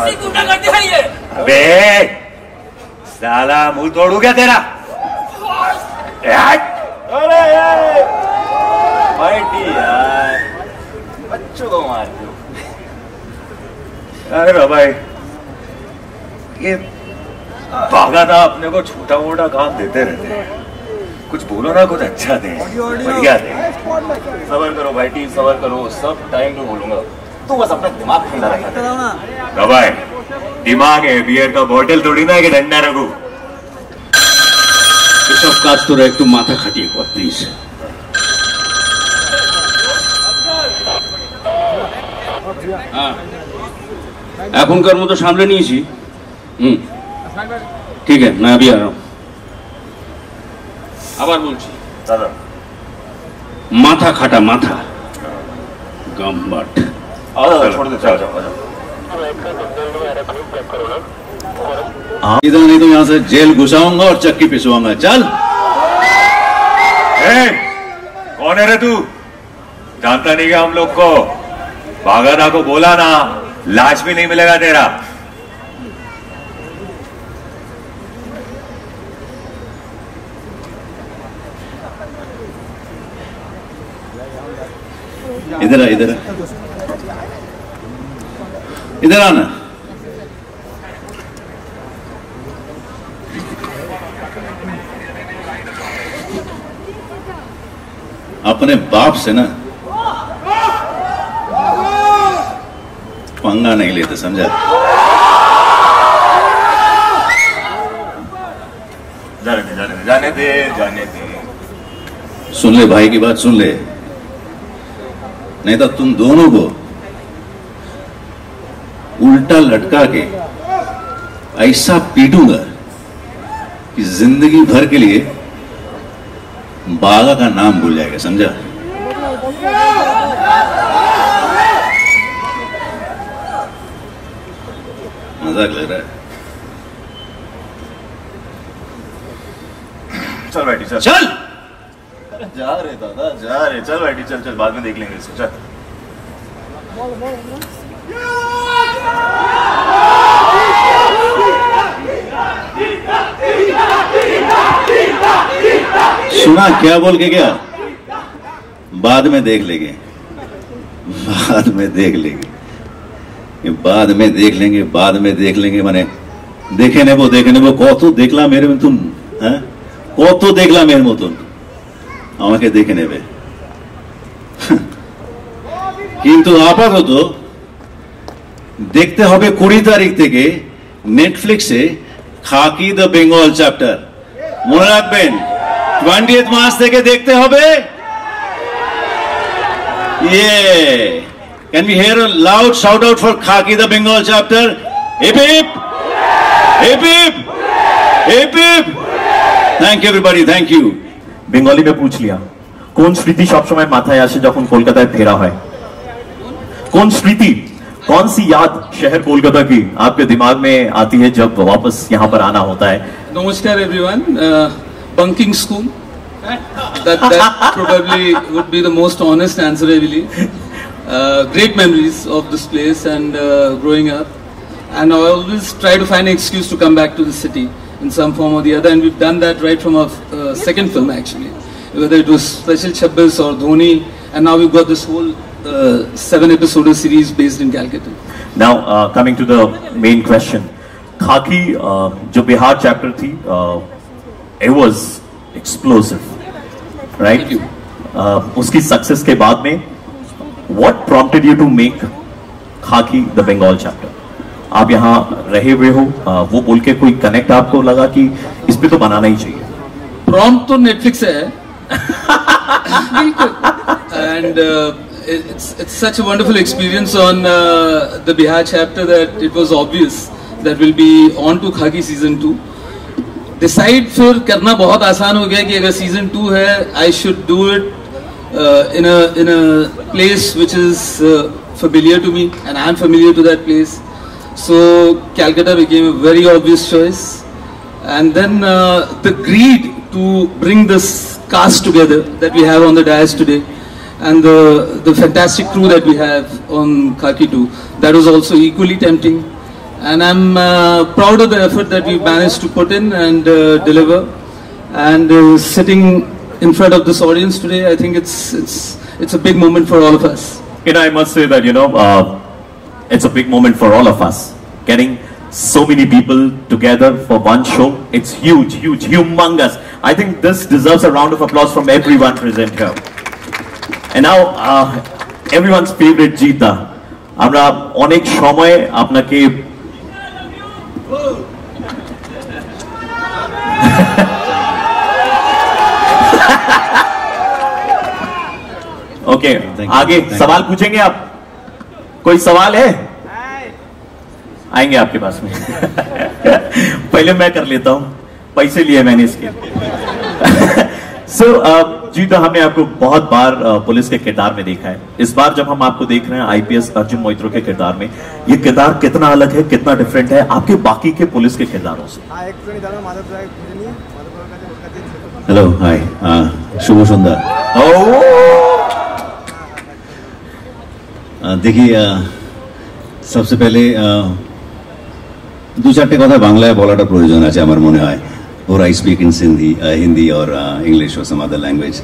कैसी गुंडागर्दी है ये? अबे साला मुंह तोड़ू क्या तेरा? अरे यार बच्चों को मार दो। अरे भाई ये भागा था अपने को छोटा मोटा काम देते रहते हैं, कुछ बोलो ना, कुछ अच्छा दे, बढ़िया दे। सबर करो भाई टी, सबर करो, सब टाइम पे बोलूंगा, तू बस अपना दिमाग ठंडा रखा। भाई दिमाग है, बियर का बोतल थोड़ी ना कि ठंडा रखू। এসব কাজ তোরা একটু মাথা খাটিয়ে কর প্লিজ। হ্যাঁ এখনকার মতো সামলে নিয়েছি। ঠিক আছে না, अभी आ रहा हूं। আবার বলছি দাদা মাথা খাটা, মাথা গম্বাট। छोड़ दे, चल जाओ। इधर नहीं तो यहाँ से जेल घुसाऊंगा और चक्की पिसवाऊंगा। चल। कौन है रे तू? जानता नहीं क्या हम लोग को? भागादा को बोला ना, लाश भी नहीं मिलेगा तेरा। इधर आ, इधर आ, इधर आना। अपने बाप से ना पंगा नहीं लेते, समझा? जाने दे। सुन ले भाई की बात, सुन ले, नहीं तो तुम दोनों को उल्टा लटका के ऐसा पीटूंगा कि जिंदगी भर के लिए बागा का नाम भूल जाएगा, समझा? मजाक लग रहा है? चल बैठी, चल चल। जा रहे दादा, जा रहे, चल बैठी, चल बाद में देख लेंगे इसको, चल। सुना क्या बोल के गया? बाद में देख लेंगे, बाद में देख लेंगे, बाद में देख लेंगे, बाद में देख लेंगे। माने देखे नेबो कत देखला मेरे में तुम, कत देखला मेरे मतन আমাকে দেখে নেবে। কিন্তু আপাতত দেখতে হবে 20 তারিখ থেকে নেটফ্লিক্সে খাকি দ্য বেঙ্গল চ্যাপ্টার। মনে রাখবেন 20th মার্চ থেকে দেখতে হবে। Can we hear a loud shout out for Khaki the Bengal chapter? Hip hip! Hip hip! Hip hip! Thank you everybody, thank you. Bengali में पूछ लिया, कौन स्मृति सब समय माथाয় আসে যখন কলকাতায় ফেরা হয়? कौन स्मृति, कौन सी याद शहर कोलकाता की आपके दिमाग में आती है जब वापस यहाँ पर आना होता है? Namaskar everyone. Bunking school. That probably would be the most honest answer, I believe. Great memories of this place and growing up, and I always try to find an excuse to come back to the city in some form or the other, and we've done that right from our second film actually, whether it was Special 26 or Dhoni, and now we've got this whole 7-episode series based in Calcutta. Now coming to the main question, Khaki जो Bihar chapter थी, it was explosive, right? Thank you. उसकी success के बाद में what prompted you to make Khaki the Bengal chapter? आप यहाँ रहे हुए हो, वो बोल के कोई कनेक्ट आपको लगा कि इस पे तो बनाना ही चाहिए? प्रॉम्प्ट तो नेटफ्लिक्स से है बिल्कुल, and it's such a wonderful experience on the Bihar chapter that it was obvious that will be on to Khaki season 2. Decide फिर करना बहुत आसान हो गया कि अगर सीजन 2 है, I should do it in a place which is familiar to me and I am familiar to that place. So Calcutta became a very obvious choice, and then the greed to bring this cast together that we have on the dais today, and the fantastic crew that we have on Khaki 2, that was also equally tempting. and I'm proud of the effort that we've managed to put in and deliver. And sitting in front of this audience today, I think it's a big moment for all of us. You know, I must say that, you know, it's a big moment for all of us. Getting so many people together for one show, it's huge, huge, humongous. I think this deserves a round of applause from everyone present here. And now, everyone's favorite Jeeta. আমরা অনেক সময় আপনাকে okay आगे सवाल पूछेंगे आप? कोई सवाल है? आएंगे आपके पास में। पहले मैं कर लेता हूं, पैसे लिए मैंने इसके। So, जीता, हमने आपको बहुत बार पुलिस के किरदार में देखा है। इस बार जब हम आपको देख रहे हैं आईपीएस अर्जुन मोइत्रो के किरदार में, ये किरदार कितना अलग है, कितना डिफरेंट है आपके बाकी के पुलिस के किरदारों से? हेलो, हाय, शुभ सन्ध्या। देखिए, सबसे पहले दो चारटे कथा बांग्लाয় বলাটা প্রয়োজন আছে আমার মনে হয়। Or I speak in Hindi or English or some other language.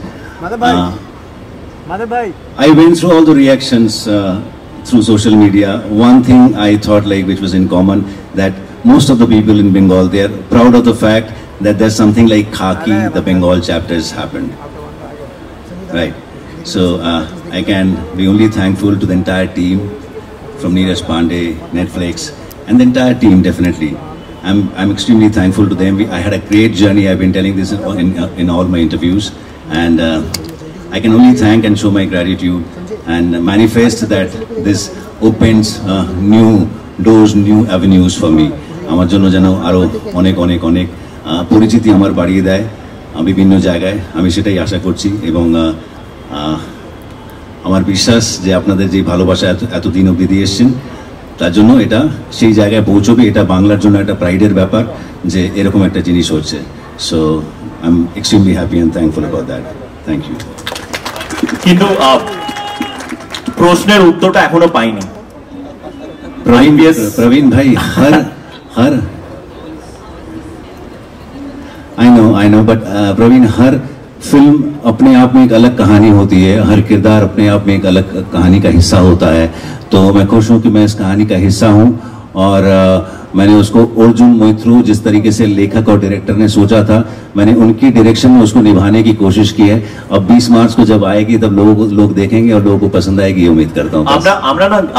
I went through all the reactions through social media. One thing I thought like which was in common, that most of the people in Bengal, they are proud of the fact that there's something like Khaki, the Bengal chapter has happened. Right. So I can be only thankful to the entire team from Neeraj Pandey, Netflix, and the entire team definitely. I'm extremely thankful to them. I had a great journey. I've been telling this in all my interviews, and I can only thank and show my gratitude and manifest that this opens new doors, new avenues for me. আমার জন্য যেন আরো অনেক অনেক অনেক পরিচিতি আমার বাড়িয়ে দেয় বিভিন্ন জায়গায়, আমি সেটাই আশা করছি। এবং আমার বিশ্বাস যে আপনাদের যে ভালোবাসা এতদিন অবধি দিয়ে এসেছেন, তার জন্য এটা সেই জায়গায় পৌঁছবে। এটা বাংলার জন্য একটা প্রাইডের ব্যাপার যে এরকম একটা জিনিস হচ্ছে। So I am extremely happy and thankful about that. Thank you. কিন্তু প্রশ্নের উত্তরটা এখনো পাইনি। प्रवीण भाई, हर आई नो बट प्रवीण, हर फिल्म अपने आप में एक अलग कहानी होती है, हर किरदार अपने आप में एक अलग कहानी का हिस्सा होता है। तो मैं खुश हूँ कि मैं इस कहानी का हिस्सा हूँ, और मैंने उसको अर्जुन मोइत्रो जिस तरीके से लेखक और डायरेक्टर ने सोचा था, मैंने उनकी डायरेक्शन में उसको निभाने की कोशिश की है। अब 20 मार्च को जब आएगी तब लोग देखेंगे और लोगों को पसंद आएगी, उम्मीद करता हूँ।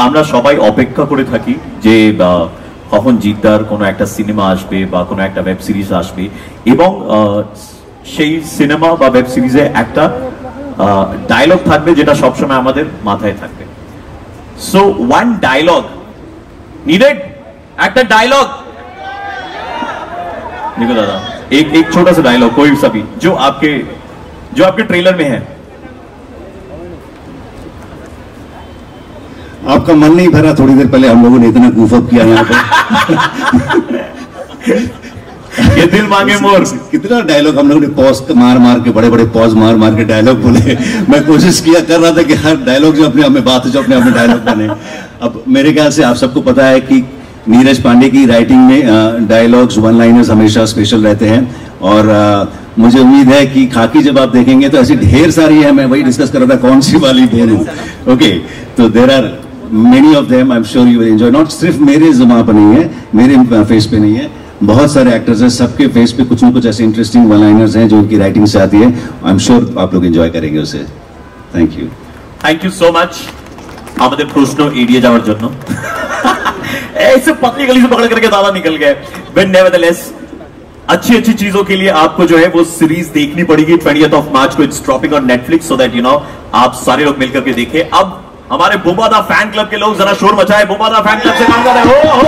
আমরা সবাই অপেক্ষা করে থাকি যে কখন জিদ্দার কোনো একটা সিনেমা আসবে বা কোনো একটা ওয়েব সিরিজ আসবে, এবং সেই সিনেমা বা ওয়েব সিরিজে একটা ডায়লগ থাকবে যেটা সবসময় আমাদের মাথায় থাকবে। So one dialogue needed, একটা डायलॉग निको दादा, एक छोटा सा डायलॉग कोई सा भी जो आपके ट्रेलर में है। आपका मन नहीं भरा? थोड़ी देर पहले हम लोगों ने इतना गूफ अप किया यहाँ पर। ये दिल मांगे मोर, कितना डायलॉग हम लोगों ने पॉज मार के, बड़े बड़े पॉज मार के डायलॉग बोले। मैं कोशिश कर रहा था कि हर डायलॉग जो अपने आप में बात है, जो अपने आप में डायलॉग बने। अब मेरे ख्याल से आप सबको पता है कि नीरज पांडे की राइटिंग में डायलॉग्स, वन लाइनर्स हमेशा स्पेशल रहते हैं, और मुझे उम्मीद है कि खाकी जब आप देखेंगे तो ऐसी ढेर सारी है, मैं वही डिस्कस कर रहा था कौन सी वाली बोलूं। ओके, तो there are many of them, I am sure you will enjoy. Not सिर्फ मेरे जुबान पर नहीं है, मेरे फेस पे नहीं है, बहुत सारे एक्टर्स हैं, सबके फेस पे कुछ न कुछ ऐसे इंटरेस्टिंग वन लाइनर्स हैं जो उनकी राइटिंग से आती है। आई एम श्योर आप लोग एंजॉय करेंगे उसे। Thank you so much. আমাদের প্রশ্ন এড়িয়ে যাওয়ার জন্য ऐसे पतली गली से पकड़ करके दादा निकल गए। बट नेवरदलेस अच्छी चीजों के लिए आपको जो है वो सीरीज देखनी पड़ेगी। 20th of March को it's dropping on Netflix, so that you know आप सारे लोग मिलकर के देखें। अब हमारे बुबादा फैन क्लब के लोग जरा शोर मचाए, बुबादा फैन क्लब से काम कर रहे हो।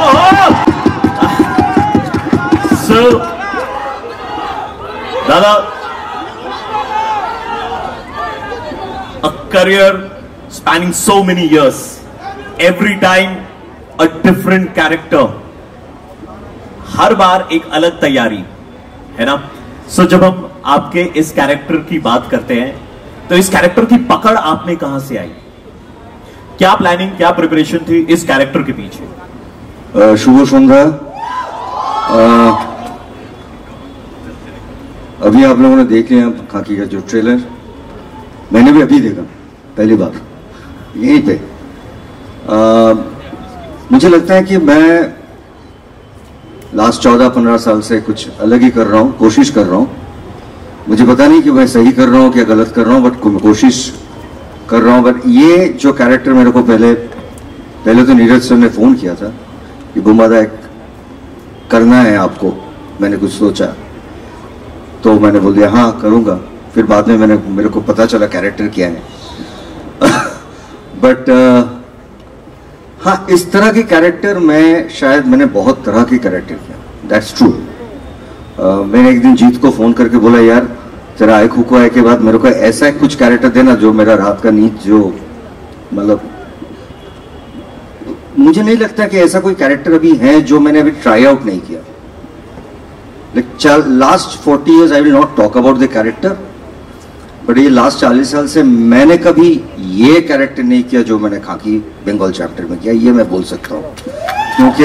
So, दादा, a career spanning so many years, every time a different character, हर बार एक अलग तैयारी है ना। सो जब हम आपके इस कैरेक्टर की बात करते हैं तो इस कैरेक्टर की पकड़ आप में कहां से आई? क्या प्लानिंग, क्या प्रिपरेशन थी इस कैरेक्टर के पीछे? शुभ संध्या। अभी आप लोगों ने देख लिया खाकी का जो ट्रेलर, मैंने भी अभी देखा पहली बार यहीं पे। मुझे लगता है कि मैं लास्ट 14-15 साल से कुछ अलग ही कर रहा हूँ, कोशिश कर रहा हूँ। मुझे पता नहीं कि मैं सही कर रहा हूँ क्या गलत कर रहा हूँ, बट कोशिश कर रहा हूँ। बट ये जो कैरेक्टर मेरे को पहले तो नीरज सर ने फोन किया था कि बुम्बादा करना है आपको, मैंने कुछ सोचा तो मैंने बोल दिया हाँ करूँगा। फिर बाद में मेरे को पता चला कैरेक्टर क्या है। बट हाँ, इस तरह के कैरेक्टर मैंने बहुत तरह के कैरेक्टर किया, दैट्स ट्रू। मैंने एक दिन जीत को फोन करके बोला यार तेरा आए खुको आए के बाद मेरे को ऐसा कुछ कैरेक्टर देना जो मेरा रात का नींद, जो मतलब मुझे नहीं लगता कि ऐसा कोई कैरेक्टर अभी है जो मैंने अभी ट्राई आउट नहीं किया। Last 40 years I will not talk about the character, but ये लास्ट 40 साल से मैंने कभी ये कैरेक्टर नहीं किया जो मैंने खाकी बंगाल चैप्टर में किया, ये मैं बोल सकता हूँ। क्योंकि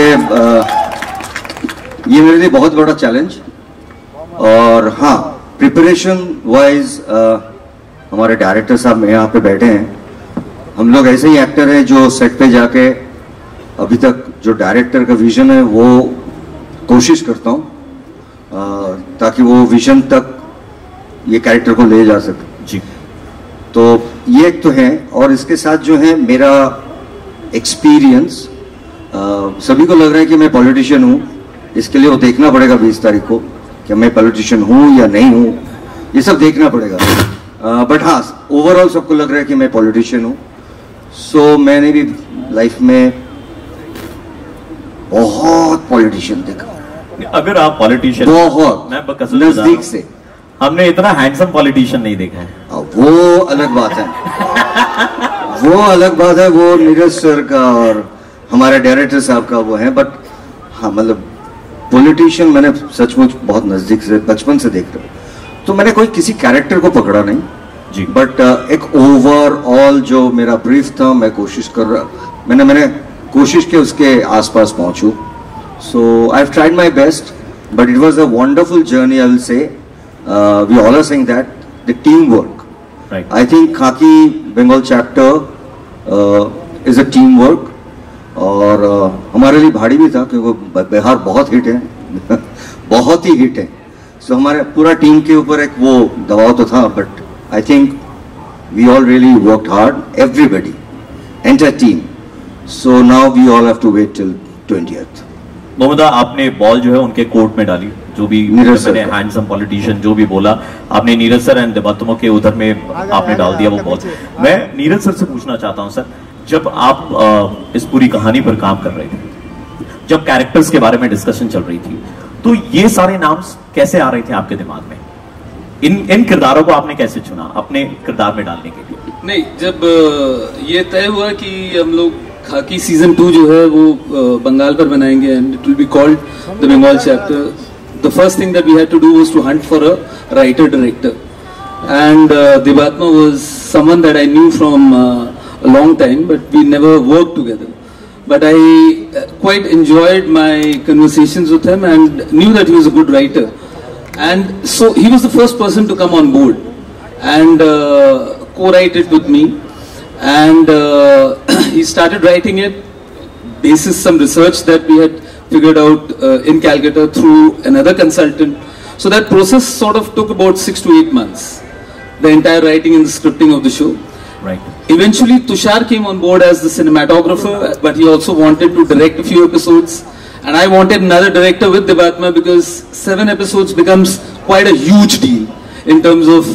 ये मेरे लिए बहुत बड़ा चैलेंज। और हाँ, प्रिपरेशन वाइज हमारे डायरेक्टर साहब यहाँ पे बैठे हैं, हम लोग ऐसे ही एक्टर हैं जो सेट पे जाके अभी तक जो डायरेक्टर का विजन है वो कोशिश करता हूँ ताकि वो विजन तक ये कैरेक्टर को ले जा सके जी। तो ये एक तो है, और इसके साथ जो है मेरा एक्सपीरियंस, सभी को लग रहा है कि मैं पॉलिटिशियन हूँ, इसके लिए वो देखना पड़ेगा 20 तारीख को कि मैं पॉलिटिशियन हूँ या नहीं हूँ, ये सब देखना पड़ेगा। बट हाँ, ओवरऑल सबको लग रहा है कि मैं पॉलिटिशियन हूँ। सो मैंने भी लाइफ में बहुत पॉलिटिशियन देखा। अगर आप पॉलिटिशियन, बहुत मैं कसम नजदीक से, हमने इतना हैंडसम पॉलिटिशियन नहीं देखा है। वो अलग बात है, वो अलग बात है, वो नीरज सर का और हमारे डायरेक्टर साहब का वो है। बट हाँ, मतलब पॉलिटिशियन मैंने सचमुच बहुत नजदीक से बचपन से देख रहा हूँ। तो मैंने कोई किसी कैरेक्टर को पकड़ा नहीं जी, बट एक ओवरऑल जो मेरा ब्रीफ था, मैं कोशिश कर रहा, मैंने कोशिश की उसके आसपास पहुंचूं। So I have tried my best, but it was a wonderful journey, I will say. We all are saying that the team work, I think Khakee Bengal chapter is a team work. और हमारे लिए भारी भी था क्योंकि बिहार बहुत हिट है बहुत ही हिट है। सो हमारे पूरा टीम के ऊपर एक वो दबाव तो था, but I think we all really worked hard, everybody, entire team. So now we all have to wait till 20th। मोहम्मदा, आपने बॉल जो है उनके कोर्ट में डाली, जो भी मैंने हैंडसम पॉलिटिशियन जो भी बोला आपने नीरज सर एंड देबात्मा के उधर में आपने डाल दिया वो बॉल। मैं नीरज सर से पूछना चाहता हूं सर, जब आप इस पूरी कहानी पर काम कर रहे थे, जब कैरेक्टर्स के बारे में डिस्कशन चल रही थी, तो ये सारे नाम कैसे आ रहे थे आपके दिमाग में? इन किरदारों को आपने कैसे चुना अपने किरदार में डालने के लिए? नहीं, जब ये तय हुआ कि हम लोग खाकी सीजन 2 जो है वो बंगाल पर बनाएंगे and it will be called the Bengal chapter, the first thing that we had to do was to hunt for a writer director. And Debatma was someone that I knew from a long time, but we never worked together. But I quite enjoyed my conversations with him and knew that he was a good writer. And so he was the first person to come on board and co-write it with me. And he started writing it basis some research that we had figured out in Calcutta through another consultant. So that process sort of took about 6 to 8 months. The entire writing and the scripting of the show. Right. Eventually, Tushar came on board as the cinematographer, but he also wanted to direct a few episodes. And I wanted another director with Debatma because 7 episodes becomes quite a huge deal in terms of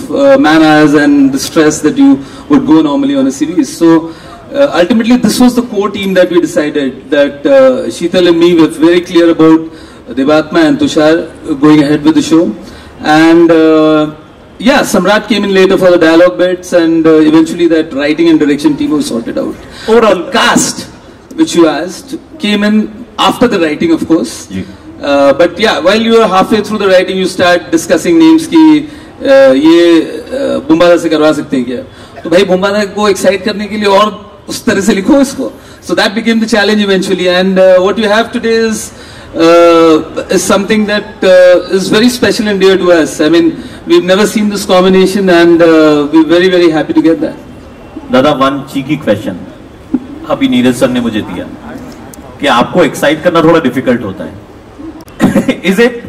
man-hours and the stress that you would go normally on a series. So, ultimately, this was the core team that we decided that Sheetal and me were very clear about Debatma and Tushar going ahead with the show. And yeah, Samrat came in later for the dialogue bits, and eventually that writing and direction team was sorted out. Overall cast, which you asked, came in after the writing, of course. But yeah, while you are halfway through the writing, you start discussing names की ये बुम्बादा से करवा सकते हैं क्या? तो भाई बुम्बादा को एक्साइट करने के लिए और उस तरह से लिखो इसको। So that became the challenge eventually, and what you have today is something that is very special and dear to us. I mean, we've never seen this combination, and we're very, very happy to get that. दादा, one cheeky question अभी Neeraj sir ने मुझे दिया कि आपको excite करना थोड़ा difficult होता है. Is it?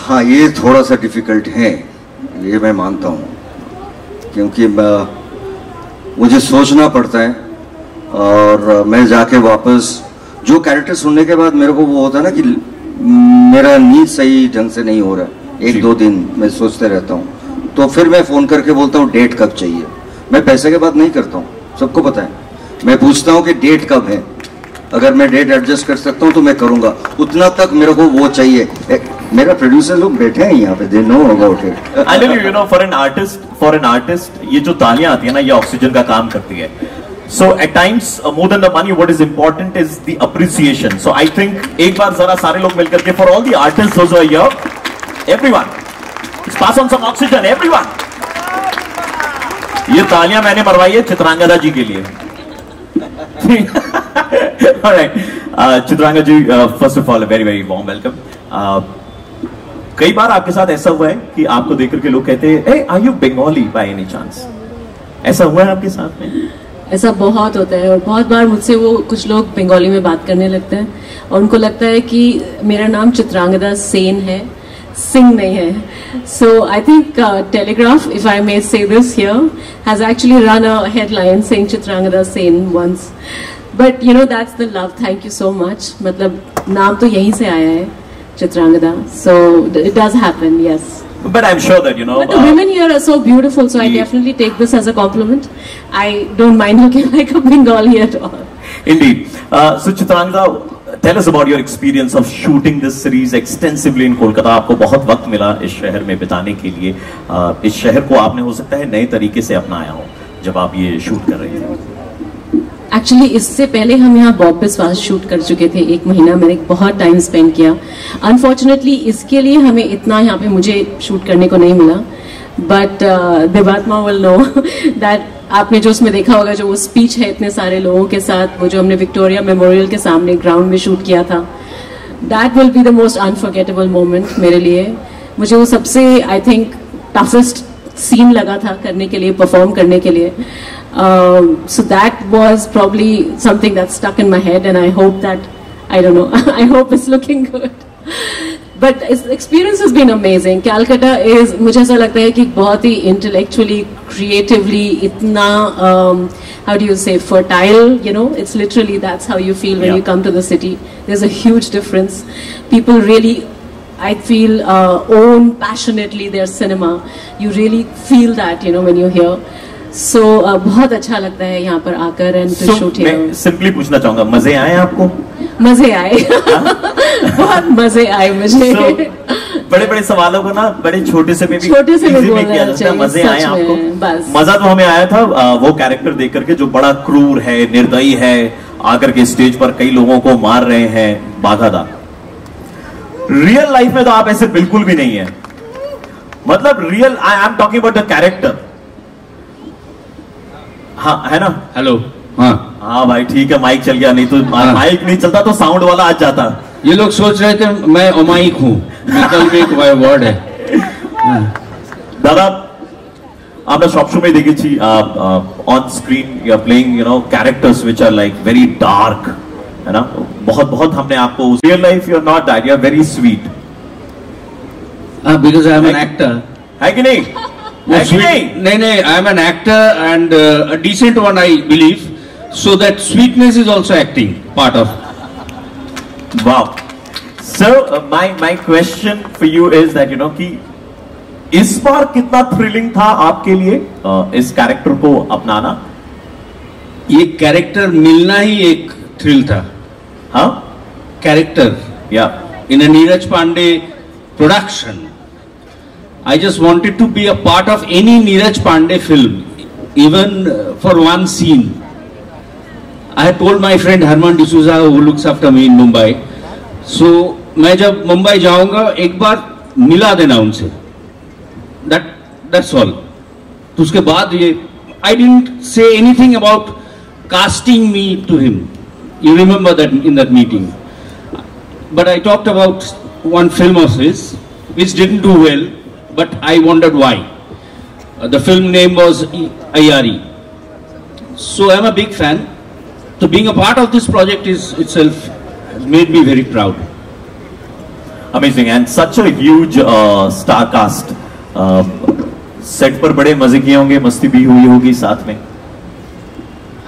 हाँ, ये थोड़ा सा डिफिकल्ट है, ये मैं मानता हूँ, क्योंकि मुझे सोचना पड़ता है और मैं जाके वापस जो कैरेक्टर सुनने के बाद मेरे को वो होता है ना कि मेरा नींद सही ढंग से नहीं हो रहा, 1-2 दिन मैं सोचते रहता हूँ, तो फिर मैं फोन करके बोलता हूँ डेट कब चाहिए. मैं पैसे के बात नहीं करता हूँ, सबको पता है. मैं पूछता हूँ कि डेट कब है, अगर मैं डेट एडजस्ट कर सकता हूँ तो मैं करूंगा. उतना तक मेरे को वो चाहिए. मेरा प्रोड्यूसर लोग बैठे हैं यहाँ पे, they know about it. I know, you know, for an artist ये जो तालियां आती है ना, ये ऑक्सीजन का काम करती है. So at times more than the money, what is important is the appreciation. So I think एक बार जरा सारे लोग मिलकर के, for all the artists those who are here, everyone, let's pass on some oxygen, everyone. ये तालियां मैंने मरवाई है चित्रांगदा जी के लिए. Alright, Chitrangada ji, first of all a very very warm welcome. कई बार आपके साथ ऐसा हुआ है कि आपको देख करके लोग कहते हैं, hey, are you Bengali by any chance? ऐसा हुआ है आपके साथ में? ऐसा बहुत होता है, और बहुत बार मुझसे वो कुछ लोग बंगाली में बात करने लगते हैं और उनको लगता है कि मेरा नाम चित्रांगदा सेन है, सिंह नहीं है. So I think Telegraph, if I may say this here, has actually run a headline saying Chitrangada Sen once. But you know that's the love. Thank you so much. मतलब नाम तो यहीं से आया है, Chitrangada. So it does happen, yes. But I'm sure that, you know, but the women here are so beautiful, so I definitely take this as a compliment. I don't mind looking like a Bengali at all. Indeed. So Chitrangada, tell us about your experience of shooting this series extensively in Kolkata. आपको बहुत वक्त मिला इस शहर में बिताने के लिए. इस शहर को आपने हो सकता है नए तरीके से अपनाया हो जब आप ये शूट कर रहे थे. एक्चुअली इससे पहले हम यहाँ बॉब बिस्वास शूट कर चुके थे. 1 महीना मैंने बहुत टाइम स्पेंड किया. अनफॉर्चुनेटली इसके लिए हमें इतना यहाँ पे मुझे शूट करने को नहीं मिला. बट देवात्मा विल नो दैट आपने जो उसमें देखा होगा, जो वो स्पीच है इतने सारे लोगों के साथ, वो जो हमने विक्टोरिया मेमोरियल के सामने ग्राउंड में शूट किया था, that will be the most unforgettable moment मेरे लिए. मुझे वो सबसे आई थिंक टफेस्ट सीन लगा था करने के लिए, परफॉर्म करने के लिए. So that was probably something that stuck in my head, and I hope that, I don't know, I hope it's looking good. But the experience has been amazing. Calcutta is, मुझे ऐसा लगता है कि बहुत ही intellectually, creatively, इतना how do you say, fertile, you know, it's literally, that's how you feel when you come to the city. There's a huge difference. People really, I feel, own passionately their cinema. You really feel that, you know, when you're here. So बहुत अच्छा लगता है यहाँ पर आकर and to shoot here. मैं simply पूछना चाहूंगा, मजे आए आपको? मजे आए. बहुत मजे आए मुझे. बड़े बड़े सवालों को ना बड़े छोटे से भी बोलना चाहिए. मजे आए आपको? बस मजा तो हमें आया था वो कैरेक्टर देख करके, जो बड़ा क्रूर है, निर्दयी है, आकर के स्टेज पर कई लोगों को मार रहे हैं, बाघादा. रियल लाइफ में तो आप ऐसे बिल्कुल भी नहीं है. मतलब real, I am talking about the character. हाँ, है ना? हेलो. हाँ भाई, ठीक है, माइक चल गया. नहीं तो माइक नहीं चलता तो साउंड वाला आ जाता. ये लोग सोच रहे थे मैं अमायिक हूँ, एक वर्ड है. दादा, আমরা সবসময় দেখেছি on screen you are playing, you know, characters which are like very dark, है ना? बहुत बहुत हमने आपको real life you are not that, you are very sweet. Because I am an actor. है कि नहीं? नहीं, I am an actor and a decent one, I believe. So that sweetness is also acting part of. Wow. So my question for you is that, you know, कि इस बार कितना thrilling था आपके लिए इस कैरेक्टर को अपनाना? ये कैरेक्टर मिलना ही एक थ्रिल था. हाँ, कैरेक्टर या in a Neeraj Pandey production. I just wanted to be a part of any Neeraj Pandey film, even for one scene. I had told my friend Herman D'Souza, who looks after me in Mumbai, so मैं जब मुंबई जाऊंगा एक बार मिला देना उनसे. That's all. तो उसके बाद ये I didn't say anything about casting me to him. You remember that in that meeting. But I talked about one film of his, which didn't do well, but I wondered why. The film name was Ayari. So I'm a big fan. So being a part of this project is itself has made me very proud. Amazing, and such a huge star cast. Set पर बड़े मजे किए होंगे, मस्ती भी हुई होगी साथ में.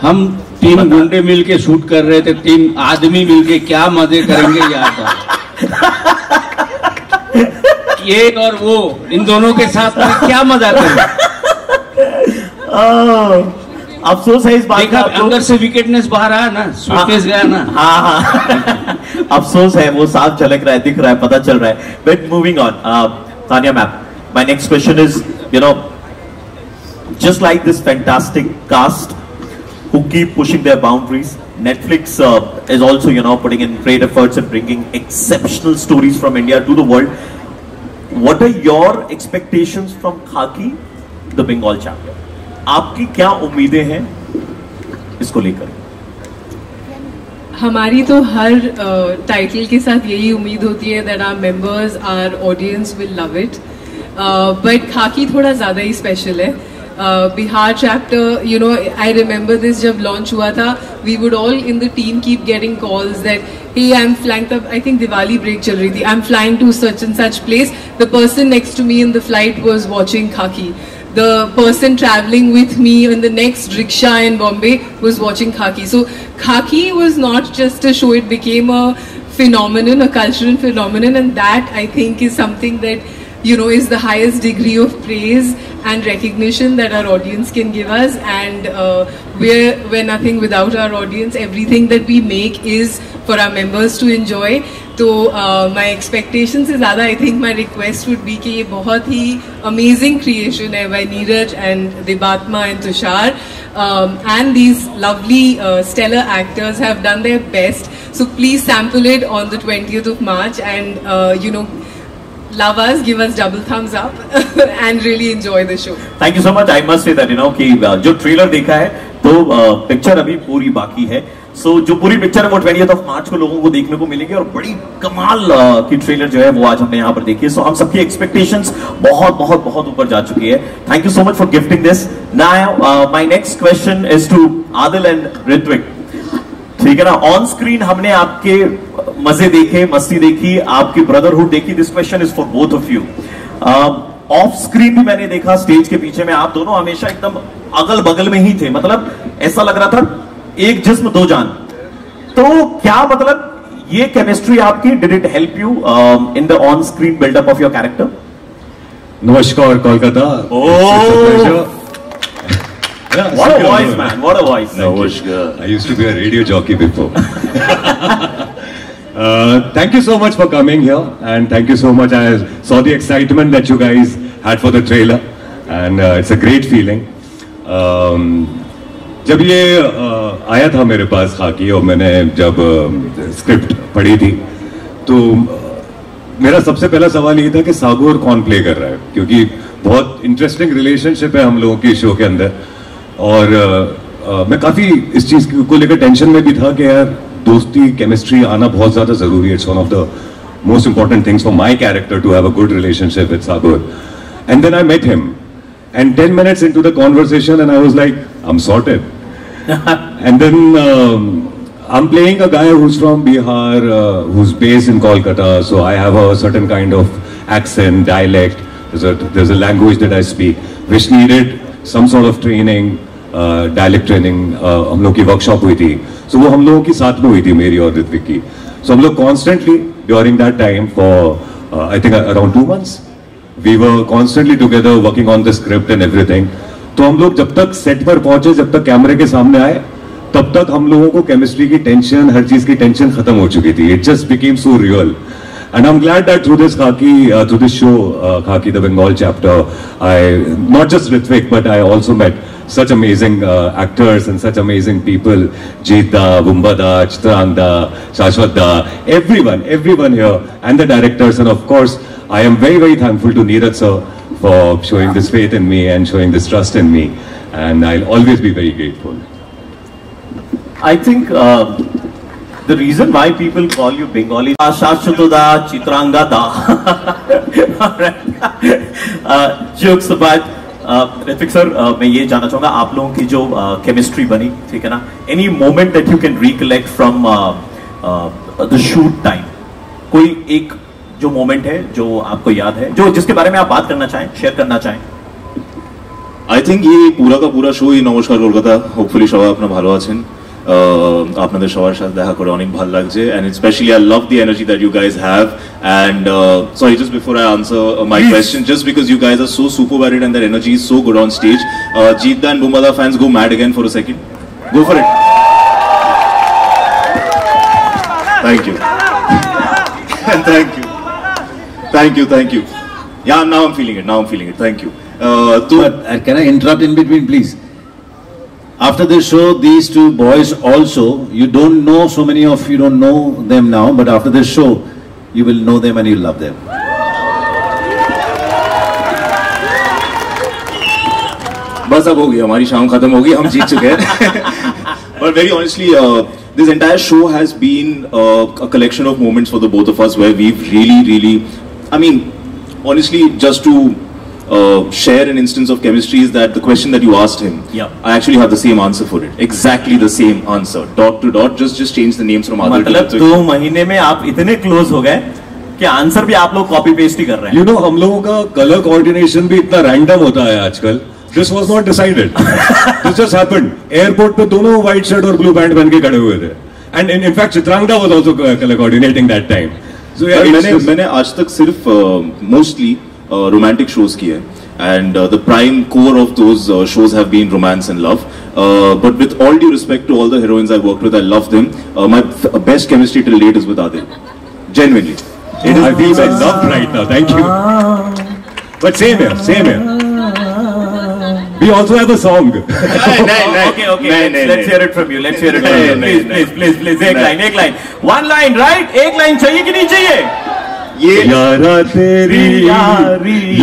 हम 3 गुंडे मिलके शूट कर रहे थे, 3 आदमी मिलके क्या मजे करेंगे यार. ये और वो, इन दोनों के साथ में क्या मजा करें. अफसोस है इस बात का. अंदर से विकेटनेस बाहर आया ना, सूटकेस गया ना. हाँ. अफसोस है, वो साफ झलक रहा है, दिख रहा है, पता चल रहा है. But moving on, Tania ma'am, my next question is, you know, just like this fantastic cast who keep pushing their boundaries, Netflix is also, you know, putting in great efforts and bringing exceptional stories from India to the world. What are your expectations from Khaki, the Bengal chapter? आपकी क्या उम्मीदें हैं इसको लेकर? हमारी तो हर title के साथ यही उम्मीद होती है that our members, our audience will love it. But खाकी थोड़ा ज़्यादा ही स्पेशल है. Bihar chapter, you know, I remember this जब लॉन्च हुआ था, we would all in the team keep getting calls that, hey, I'm flying, तब I think दिवाली break चल रही थी, I'm flying to such and such place. The person next to me in the flight was watching Khaki. The person traveling with me in the next rickshaw in Bombay was watching Khaki. So Khaki was not just a show, it became a phenomenon, a cultural phenomenon, and that I think is something that, you know, is the highest degree of praise and recognition that our audience can give us. And we're nothing without our audience. Everything that we make is for our members to enjoy. So my expectations is ज़्यादा, I think my request would be कि ये बहुत ही amazing creation है by Neeraj and Debatma and Tushar, and these lovely stellar actors have done their best. So please sample it on the 20th of March and you know, love us, give us double thumbs up and really enjoy the show. Thank you so much. I must say that, you know, कि जो trailer देखा है तो picture अभी पूरी बाकी है. So जो पूरी पिक्चर है वो 20th of March को लोगों को देखने को मिलेगी और बड़ी कमाल की ट्रेलर जो है वो आज हमने यहाँ पर देखी है. So हम सबकी एक्सपेक्टेशंस बहुत बहुत बहुत ऊपर जा चुकी है. Thank you so much for gifting this. Now my next question is to Adil and Ritwik. ठीक है ना, ऑन स्क्रीन हमने आपके मजे देखे, मस्ती देखी, आपकी ब्रदरहुड देखी. This question is for both of you. Of screen भी मैंने देखा, स्टेज के पीछे में आप दोनों हमेशा एकदम अगल बगल में ही थे. मतलब ऐसा लग रहा था एक जिस्म दो जान. तो क्या मतलब ये केमिस्ट्री आपकी, did it help you in the on screen buildup of your character? नमस्कार Kolkata. What a voice, man! What a voice! Namaskar. I used to be a radio jockey before. Thank you so much for coming here, and thank you so much. I saw the excitement that you guys had for the trailer, and it's a great feeling. जब ये आया था मेरे पास खाकी और मैंने जब script पढ़ी थी तो मेरा सबसे पहला सवाल ये था कि सागोर कौन प्ले कर रहा है, क्योंकि बहुत इंटरेस्टिंग रिलेशनशिप है हम लोगों की शो के अंदर. और मैं काफ़ी इस चीज़ को लेकर टेंशन में भी था कि यार दोस्ती, केमिस्ट्री आना बहुत ज़्यादा ज़रूरी है. It's one of the most important things for my character to have a good relationship with Sagor. And then I met him and 10 minutes into the conversation and I was like, I'm sorted. And then I'm playing a guy who's from Bihar, who's based in Kolkata, so I have a certain kind of accent, dialect. There's a language that I speak which needed some sort of training, dialect training. हम लोग की workshop हुई थी, so वो हम लोगों की साथ में हुई थी, मेरी और ऋत्विक की. So हम लोग constantly during that time for I think around 2 months we were constantly together working on the script and everything. तो हम लोग जब तक सेट पर पहुंचे, जब तक कैमरे के सामने आए, तब तक हम लोगों को केमिस्ट्री की टेंशन, हर चीज की टेंशन खत्म हो चुकी थी. It just became so real. And I'm glad that through this Khaki, through this show, Khaki the Bengal chapter, I not just Ritwik, but I also met such amazing actors and such amazing people. Jeeta, Bumbada, Chitrangda, Shashwatda, everyone here, and the directors, and of course, I am very, very thankful to Neeraj sir for showing this faith in me and showing this trust in me, and I'll always be very grateful. I think the reason why people call you Bengali Shashwata Chitrangada. Jokes apart, Hrithik sir मैं ये जानना चाहूँगा आप लोगों की जो chemistry बनी, ठीक है ना, any moment that you can recollect from the shoot time, कोई एक जो मोमेंट है जो आपको याद है, जो जिसके बारे में आप बात करना चाहें, शेयर करना चाहें? I think ये पूरा का पूरा शो ही नमस्कार কলকাতা, hopefully সবাই আপনারা ভালো আছেন, আপনাদের সবার সাথে দেখা করে অনেক ভালো লাগছে, and especially I love the energy that you guys have, and sorry, just before I answer my question, just because you guys are so super at it and their energy is so good on stage, Jeetda and Bumada fans go mad again for a second, go for it. Thank you. Thank you. Yeah, now I'm feeling it. Thank you. But can I interrupt in between, please? After this show, these two boys also, you don't know, so many of you don't know them now, but after this show, you will know them and you'll love them. बस अब हो गई, हमारी शाम खत्म होगी, हम जीत चुके हैं. But very honestly, this entire show has been a collection of moments for the both of us where we've really, I mean, honestly, just to share an instance of chemistry is that the question that you asked him, I actually have the same answer for it. Exactly the same answer. Dot to dot, just change the names from other. मतलब 2 महीने में आप इतने close हो गए कि answer भी आप लोग कॉपी पेस्ट ही कर रहे हैं. You know, हम लोगों का कलर कोऑर्डिनेशन भी इतना रैंडम होता है आजकल. This was not decided. This just happened. Airport पे दोनों white shirt और blue pant पहन के खड़े हुए थे. And in fact, Chitrangda was also color coordinating that time. So yeah, मैंने आज तक सिर्फ mostly romantic shows किए हैं, and the prime core of those shows have been romance and love. But with all due respect to all the heroines I've worked with, I love them. My best chemistry till date is with Adil. Genuinely. I feel my love right now. Thank you. But same here. We also have a song. Okay. Let's hear it from you. Please. एक line. One line, right? एक line चाहिए कि नहीं चाहिए? ये यारा तेरी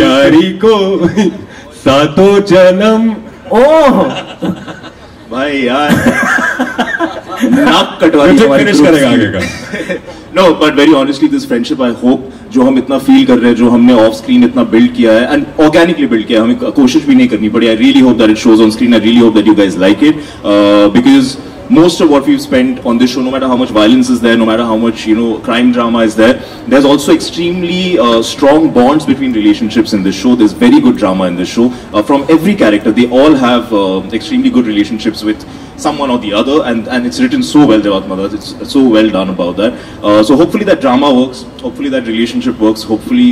यारी को सातों जन्म. ओह भाई यार नाक कटवानी हमारी फिनिश करेगा आगे का. No, but very honestly, this friendship, I hope, जो हम इतना फील कर रहे हैं, जो हमने ऑफ स्क्रीन इतना बिल्ड किया है, एंड ऑर्गेनिकली बिल्ड किया है, हमें कोशिश भी नहीं करनी पड़ी. I really hope that it shows on screen. I really hope that you guys like it, because most of what we've spent on this show, no matter how much violence is there, no matter how much, you know, crime drama is there, there's also extremely strong bonds between relationships in this show. There's very good drama in this show from every character. They all have extremely good relationships with someone or the other, and it's written so well, Devat Madhas. It's so well done about that. So hopefully that drama works, hopefully that relationship works, hopefully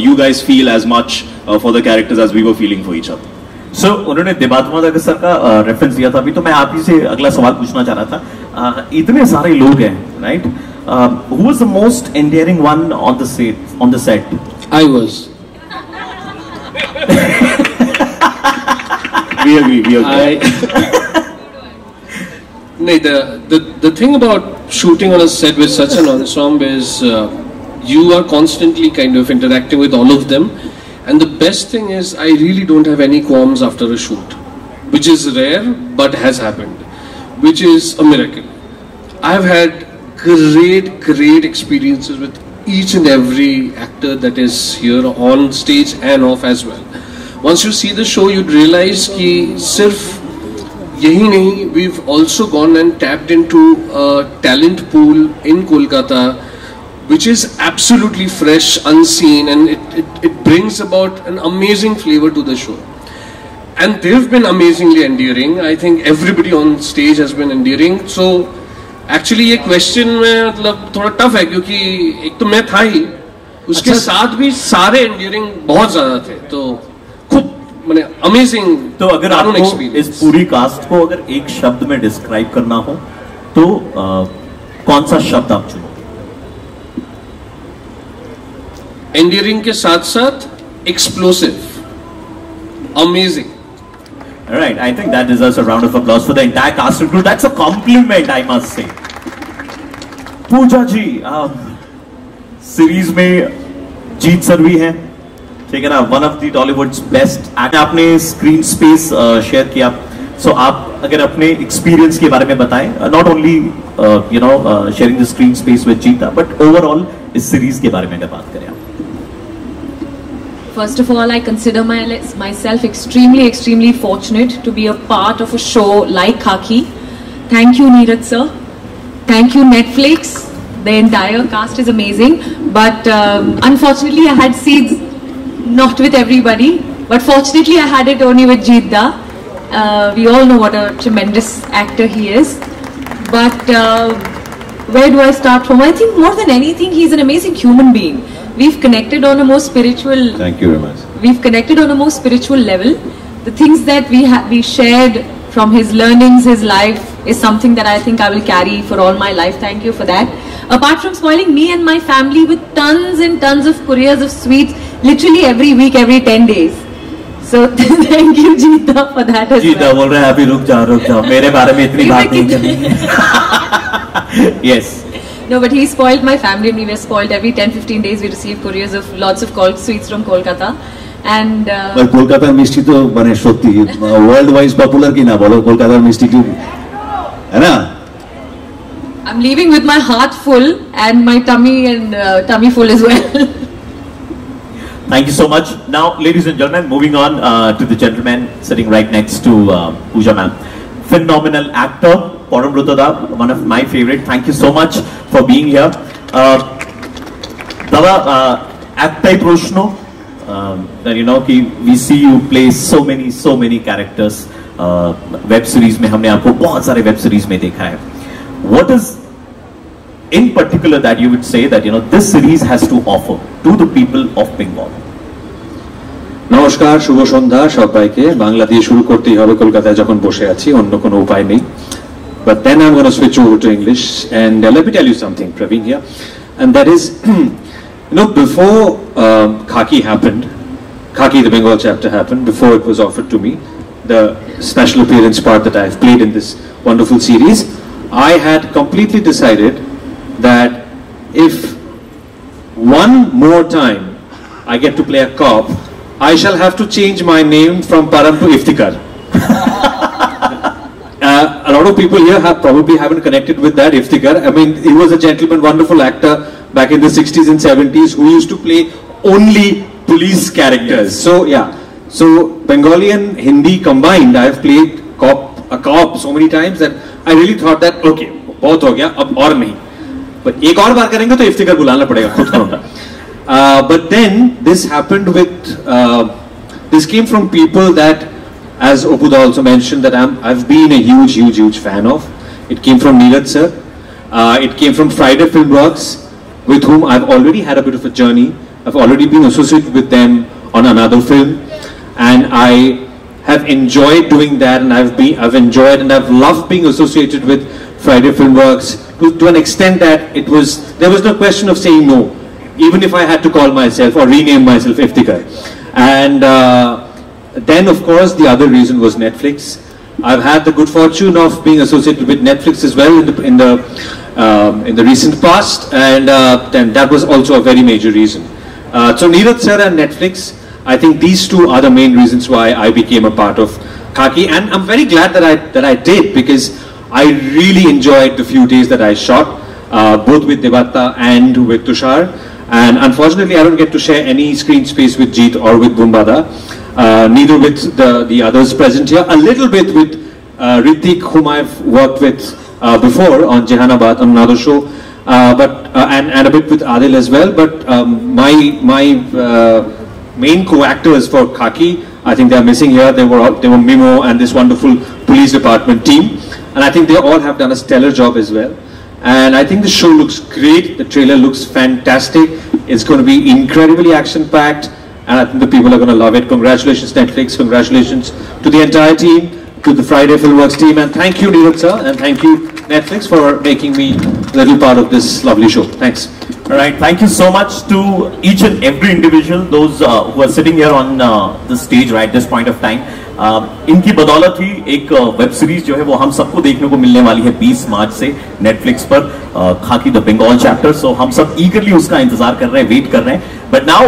you guys feel as much for the characters as we were feeling for each other. So, उन्होंने देवात Madhav sir का reference दिया था अभी, तो मैं आप ही से अगला सवाल पूछना चाह रहा था. इतने सारे लोग हैं, right? Who was the most endearing one on the set? I was. We agree. No, the thing about shooting on a set with such an ensemble is you are constantly kind of interacting with all of them. And the best thing is, I really don't have any qualms after a shoot, which is rare but has happened, which is a miracle. I've had great experiences with each and every actor that is here on stage and off as well. Once you see the show, you'd realize कि सिर्फ यही नहीं, we've also gone and tapped into a talent pool in Kolkata, which is absolutely fresh, unseen, and it brings about an amazing flavor to the show. And they've been amazingly endearing. I think everybody on stage has been endearing. So actually ये question में मतलब थोड़ा tough है, क्योंकि एक तो मैं था ही, उसके साथ भी सारे endearing बहुत ज़्यादा थे, तो खूब मैंने amazing. तो अगर आपको इस पूरी कास्ट को अगर एक शब्द में डिस्क्राइब करना हो, तो कौन सा शब्द आप चुनो? Endearing के साथ explosive, amazing. All right, I think that deserves a round of applause for the entire cast and crew. That's a compliment, I must say. Puja ji, series में जीत सर भी हैं, ठीक है ना, one of the Tollywood's best. आपने screen space share किया, so आप अगर अपने एक्सपीरियंस के बारे में बताएं, not only you know sharing the screen space with जीता, बट ओवरऑल इस सीरीज के बारे में अगर बात करें आप। First of all, I consider myself extremely fortunate to be a part of a show like Khaki. Thank you, Neeraj sir. Thank you, Netflix. The entire cast is amazing. But unfortunately, I had seats not with everybody. But fortunately, I had it only with Jeet Da. We all know what a tremendous actor he is. But where do I start from? I think more than anything, he's an amazing human being. We've connected on a more spiritual. Thank you very much. We've connected on a more spiritual level. The things that we shared from his learnings, his life, is something that I think I will carry for all my life. Thank you for that. Apart from spoiling me and my family with tons and tons of couriers of sweets, literally every week, every 10 days. So thank you, Jeeta, for that as Jeeta well. बोल रहा है अभी रुक जाओ मेरे बारे में इतनी बात नहीं करनी। Yes. No, but he spoiled my family and we were spoiled. Every 10-15 days we receive couriers of lots of sweets from Kolkata. And but Kolkata মিষ্টি তো মানে সত্যি ওয়ার্ল্ড ওয়াইজ পপুলার কিনা বলো কলকাতার মিষ্টি কি है ना? I'm leaving with my heart full and my tummy full as well. Thank you so much. Now, ladies and gentlemen, moving on to the gentleman sitting right next to Pooja ma'am. Phenomenal actor, Parambrata da, one of my favorite. Thank you so much for being here. Dada, actai proshno, that you know, we see you play so many characters. Web series में हमने आपको बहुत सारे web series में देखा है. What is in particular that you would say that you know this series has to offer to the people of Bengal? নমস্কার, শুভ সন্ধ্যা সবাইকে। বাংলা দিয়ে শুরু করতেই হবে, কলকাতায় যখন বসে আছি অন্য কোনো উপায় নেই। But then I'm going to switch over to English and let me tell you something, Praveen here, and that is, you know, before Khaki happened, Khaki the Bengal chapter happened, before it was offered to me, the special appearance part that I've played in this wonderful series, I had completely decided that if one more time I get to play a cop, I shall have to change my name from Param to Iftikhar. A lot of people here probably haven't connected with that Iftikhar. I mean, he was a gentleman, wonderful actor back in the 60s and 70s who used to play only police characters. So yeah, so Bengali and Hindi combined, I have played a cop so many times that I really thought that okay, बहुत हो गया, अब और नहीं. But एक और बार करेंगे तो Iftikhar बुलाना पड़ेगा खुद को. But then this happened with this came from people that, as Opuda also mentioned, that I've been a huge fan of. It came from Neeraj sir. It came from Friday Filmworks, with whom I've already had a bit of a journey. I've already been associated with them on another film, and I have enjoyed doing that, and I've enjoyed and I've loved being associated with Friday Filmworks to an extent that there was no question of saying no, even if I had to call myself or rename myself Iftikhar. And then, of course, the other reason was Netflix. I've had the good fortune of being associated with Netflix as well in the recent past, and then that was also a very major reason. So Neeraj sir and Netflix, I think these two are the main reasons why I became a part of Khaki, and I'm very glad that I did, because I really enjoyed the few days that I shot, both with Devatta and with Tushar. And unfortunately, I don't get to share any screen space with Jeet or with Bumbada, neither with the others present here. A little bit with Ritik, whom I've worked with before on Jehanabad, on another show, and a bit with Adil as well. But my main co-actors for Khaki, I think they are missing here. They were Mimo and this wonderful police department team, and I think they all have done a stellar job as well. And I think the show looks great. The trailer looks fantastic. It's going to be incredibly action-packed, and I think the people are going to love it. Congratulations, Netflix. Congratulations to the entire team, to the Friday Filmworks team, and thank you, Neeraj sir, and thank you, Netflix, for making me a little part of this lovely show. Thanks. All right, thank you so much to each and every individual, those who are sitting here on the stage right at this point of time. इनकी बदौलत ही एक web series जो है वो हम सबको देखने को मिलने वाली है 20 मार्च से नेटफ्लिक्स पर, खाकी द बंगाल चैप्टर. सो हम सब ईगरली उसका इंतजार कर रहे हैं, वेट कर रहे हैं. But now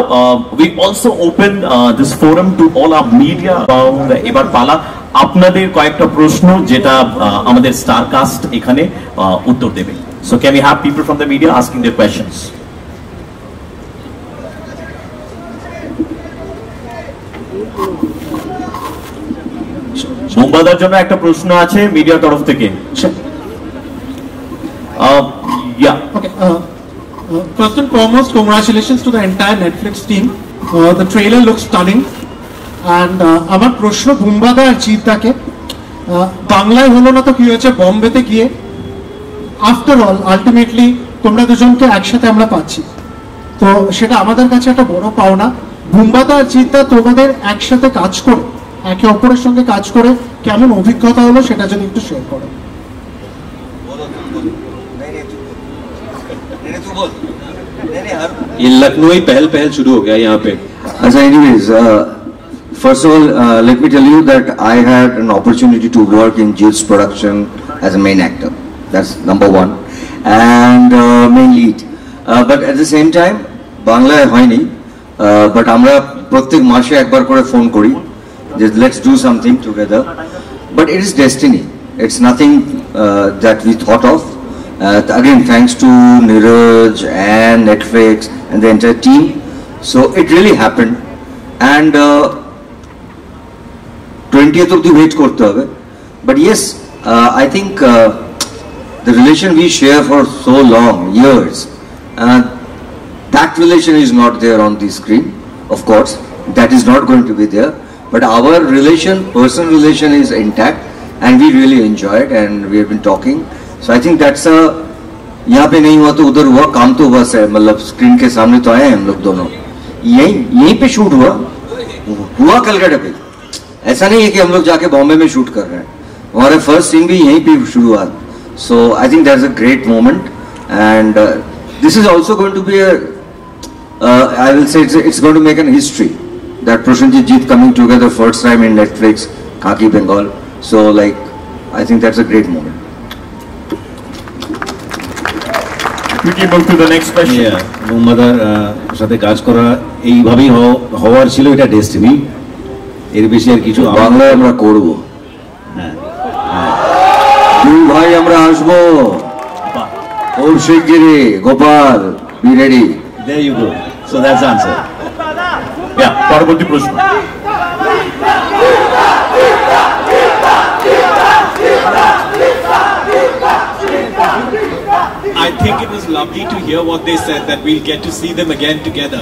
we also open this forum to all our media. এবার পালা আপনাদের কয়েকটা প্রশ্ন যেটা আমাদের স্টার কাস্ট এখানে উত্তর দেবে। So can we have people from the media asking their questions? মুম্বাদার জন্য একটা প্রশ্ন আছে মিডিয়ার তরফ থেকে। Okay. First and foremost, congratulations to the entire Netflix team. The trailer looks stunning. And আমার প্রশ্ন বুম্বাদা আর জিদ্দাকে, বাংলায় হলো না তো কি হয়েছে বম্বেতে গিয়ে, আফটার অল আলটিমেটলি তোমরা দুজনকে একসাথে আমরা পাচ্ছি, তো সেটা আমাদের কাছে একটা বড় পাওনা। বুম্বাদা আর জিদ্দা তোমাদের একসাথে কাজ করে, একে অপরের সঙ্গে কাজ করে কেমন অভিজ্ঞতা হলো সেটা যদি একটু শেয়ার করো। ये लखनऊ ही पहल पहल शुरू हो गया यहाँ पे। अच्छा, anyways, first of all, let me tell you that I had an opportunity to work in Jill's production as a main actor. That's number one, and main lead. But at the same time, Bangla hoyni, but আমরা প্রত্যেক মাসে একবার করে phone করি, just let's do something together. But it is destiny. It's nothing that we thought of. Again, thanks to Neeraj and Netflix and the entire team. So it really happened, and 20th of the wait korte hobe. But yes, I think the relation we share for so long, years, that relation is not there on the screen. Of course, that is not going to be there. But our relation, personal relation, is intact, and we really enjoy it, and we have been talking. So I think that's a, यहाँ पे नहीं हुआ तो उधर हुआ, काम तो बस है, मतलब स्क्रीन के सामने तो आए हम लोग दोनों, यहीं पे शूट हुआ कलकत्ता पे। ऐसा नहीं है कि हम लोग जाके बॉम्बे में शूट कर रहे हैं, हमारा फर्स्ट सीन भी यहीं पे शुरू हुआ। So I think that's a great moment, and this is also going to be I will say it's going to make an history, that Prosenjit Jeet coming together first time in Netflix, Khaki Bengal. So like, I think that's a great moment. quickly move to the next question. মুম্বাদার সাথে কাজ করা এইভাবেই হওয়ার ছিল, এটা destiny, এর বেশি আর কিছু বাংলায় আমরা করব। দুই ভাই আমরা আসবো, ওম শিগগিরি, Gopal, be ready. There you go. So that's answer. পরবর্তী প্রশ্ন। I think it was lovely to hear what they said, that we'll get to see them again together.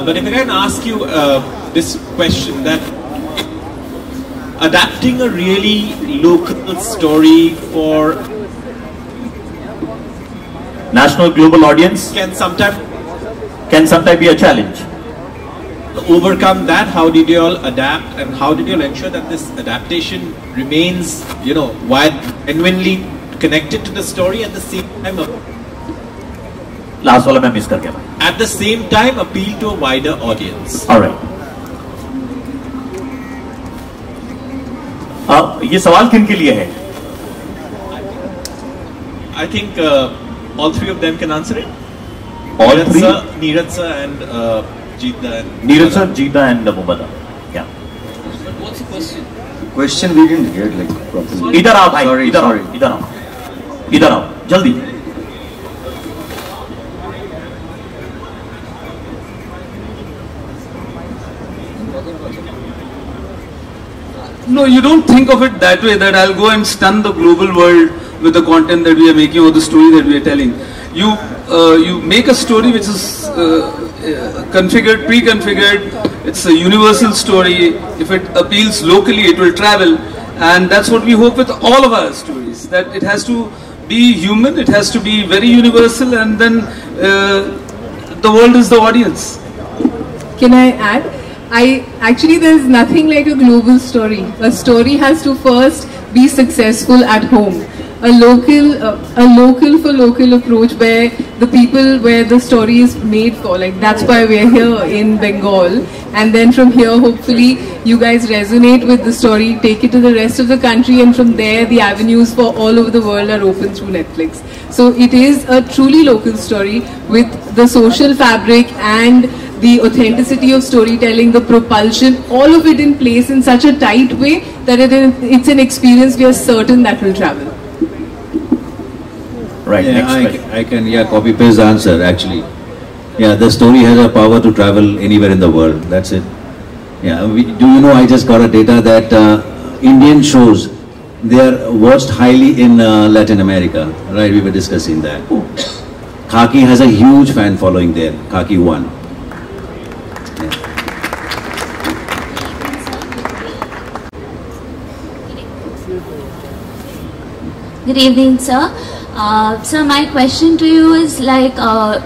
But if I can ask you this question, that adapting a really local story for national global audience can sometimes be a challenge. To overcome that, how did you all adapt, and how did you all ensure that this adaptation remains, while genuinely connected to the story, at the same time last वाला मैं miss कर गया, at the same time appeal to a wider audience? All right. ये सवाल किन के लिए है? I think all three of them can answer it. All three? Neeraj sir and Jeetda and Neeraj sir, Jeetda and Mumbada. Yeah. What's the question? Question we didn't hear like properly. इधर आओ भाई, Sorry. इधर आओ जल्दी। No, you don't think of it that way, that I'll go and stun the global world with the content that we are making or the story that we are telling. You make a story which is configured, pre-configured. It's a universal story. If it appeals locally, it will travel, and that's what we hope with all of our stories. That it has to be human, it has to be very universal, and then the world is the audience. Can I add? There's nothing like a global story. A story has to first be successful at home. A local for local approach where the people, where the story is made for, like that's why we're here in Bengal, and then from here hopefully you guys resonate with the story, take it to the rest of the country, and from there the avenues for all over the world are open through Netflix. So it is a truly local story with the social fabric and the authenticity of storytelling, the propulsion, all of it in place in such a tight way that it's an experience we are certain that will travel. Right, yeah, next question. I can copy paste the answer actually. Yeah, the story has a power to travel anywhere in the world. That's it. Yeah, do you know, I just got a data that Indian shows, they are watched highly in Latin America. Right, we were discussing that. Khaki has a huge fan following there. Khaki 1. Yeah. Good evening, sir. So my question to you is like,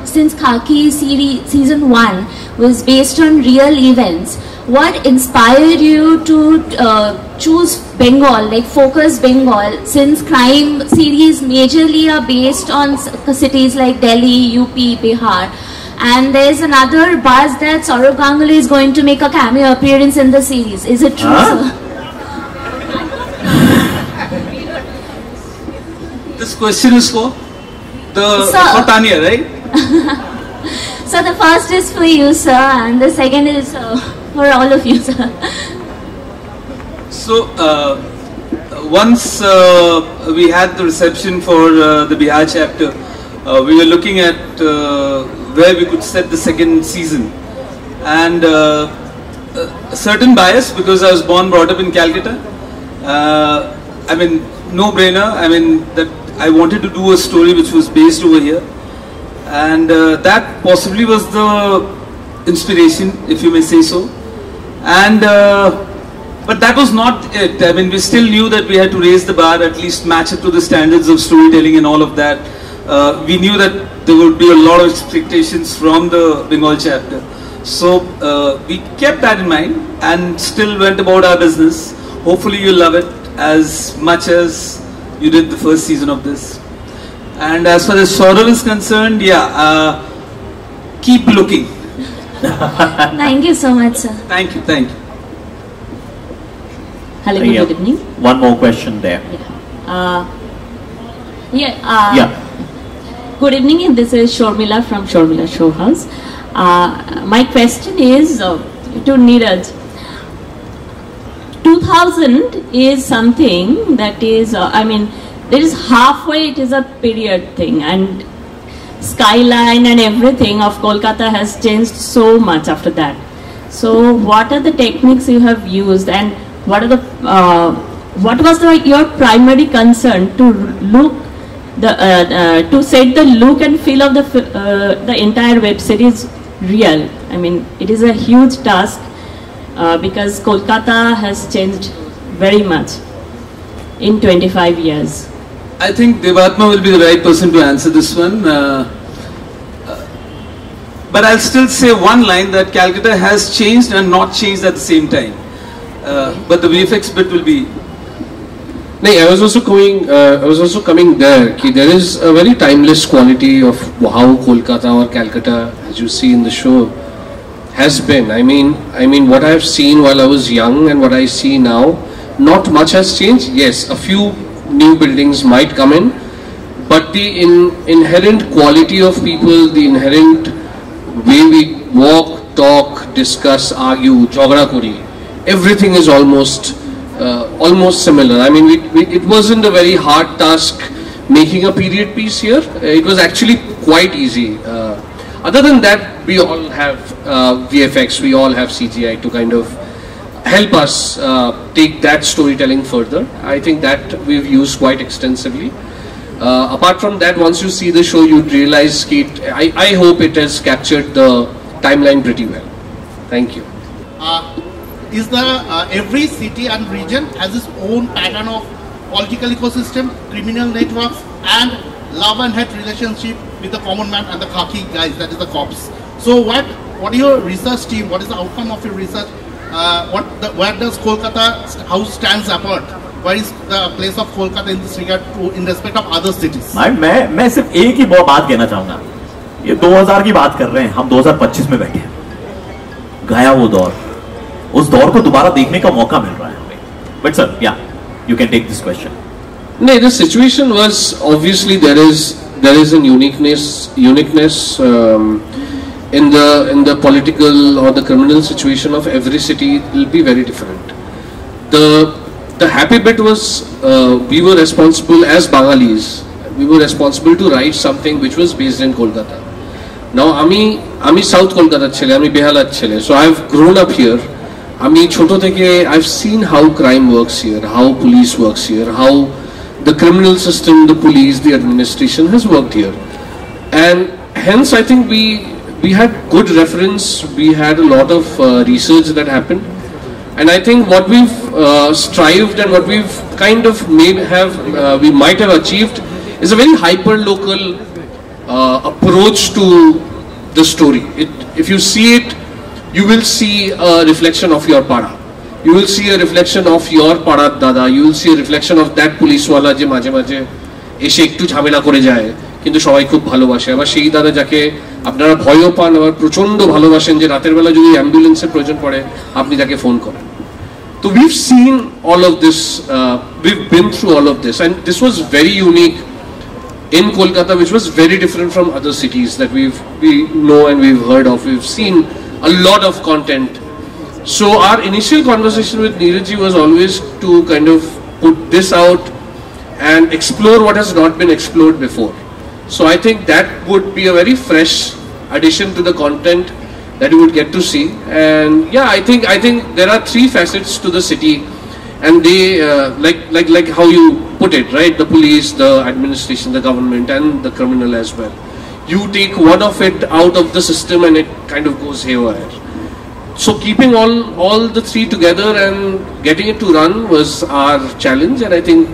since Khaki series season 1 was based on real events, what inspired you to choose Bengal, like focus Bengal, since crime series majorly are based on cities like Delhi, UP, Bihar, and there's another buzz that Saurav Ganguly is going to make a cameo appearance in the series. Is it true, sir? This question is for Tanya, right? So the first is for you, sir, and the second is for all of you, sir. So once we had the reception for the Bihar chapter, we were looking at where we could set the second season, and a certain bias, because I was born, brought up in Calcutta. I mean, no brainer. I mean, that I wanted to do a story which was based over here, and that possibly was the inspiration, if you may say so. And but that was not it. I mean, we still knew that we had to raise the bar, at least match it to the standards of storytelling and all of that. We knew that there would be a lot of expectations from the Bengal chapter, so we kept that in mind and still went about our business. Hopefully you'll love it as much as you did the first season of this. And as far as Saurav is concerned, yeah, keep looking. Thank you so much, sir. Thank you, thank you. Hello, good evening. One more question there. Yeah. Good evening, this is Shormila from Shormila Show House. My question is to Neeraj. 2000 is something that is, I mean, there is halfway, it is a period thing, and skyline and everything of Kolkata has changed so much after that. So what are the techniques you have used, and what are the what was your primary concern to look to set the look and feel of the entire web series real? I mean, it is a huge task because Kolkata has changed very much in 25 years. I think Devatma will be the right person to answer this one. But I'll still say one line, that Calcutta has changed and not changed at the same time. But the VFX bit will be. No, I was also coming there. There is a very timeless quality of how Kolkata or Calcutta, as you see in the show, has been. I mean, what I have seen while I was young and what I see now, not much has changed. Yes, a few new buildings might come in, but the inherent quality of people, the inherent way we walk, talk, discuss, argue, jhagda kori, everything is almost similar. I mean, it wasn't a very hard task making a period piece here. It was actually quite easy. Other than that, we all have VFX, we all have CGI to kind of help us take that storytelling further. I think that we've used quite extensively. Apart from that, once you see the show, you'd realize I hope it has captured the timeline pretty well. Thank you. Is every city and region has its own pattern of political ecosystem, criminal networks, and love and hate relationship with the common man and the khaki guys, that is the cops. So what is your research team? What is the outcome of your research? Where does Kolkata house stands apart? Where is the place of Kolkata in this regard in respect of other cities? मैं सिर्फ एक ही बात कहना चाहूंगा. ये 2000 की बात कर रहे हैं, हम 2025 में बैठे हैं. गया वो दौर, उस दौर को दोबारा देखने का मौका मिल रहा है हमें. But sir, yeah, you can take this question. No, the situation was obviously there is an uniqueness. in the political or the criminal situation of every city will be very different. The happy bit was we were responsible as Bangalis. We were responsible to write something which was based in Kolkata. Now, ami South Kolkata chile, ami Behala chile. So I've grown up here. Ami choto theke I've seen how crime works here, how police works here, how the criminal system, the police, the administration has worked here, and hence I think we had good reference. We had a lot of research that happened, and I think what we've strived and what we've kind of we might have achieved is a very hyper local approach to the story. If you see it, you will see a reflection of your para. You will see a reflection of your para dada. You will see a reflection of that police wala je maje maje এসে একটু ঝামেলা করে যায় কিন্তু সবাই খুব ভালোবাসে আবার সেই দাদা যাকে আপনারা ভয়ও পান আবার প্রচন্ড ভালোবাসেন যে রাতের বেলা যদি অ্যাম্বুলেন্সের প্রয়োজন পড়ে আপনি তাকে ফোন করেন So we've seen all of this, we've been through all of this, and this was very unique in Kolkata, which was very different from other cities that we know and we've heard of. We've seen a lot of content. So our initial conversation with Neeraj was always to kind of put this out and explore what has not been explored before. So I think that would be a very fresh addition to the content that you would get to see. And yeah, I think there are three facets to the city, and they like how you put it, right? The police, the administration, the government, and the criminal as well. You take one of it out of the system and it kind of goes haywire. So keeping all the three together and getting it to run was our challenge, and I think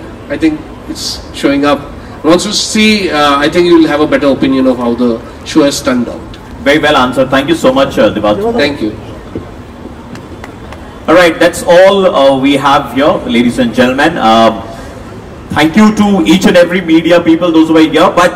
it's showing up. Once you see, I think you will have a better opinion of how the show has turned out. Very well answered. Thank you so much, Deepak. Thank you. All right, that's all we have here, ladies and gentlemen. Thank you to each and every media people, those who are here. But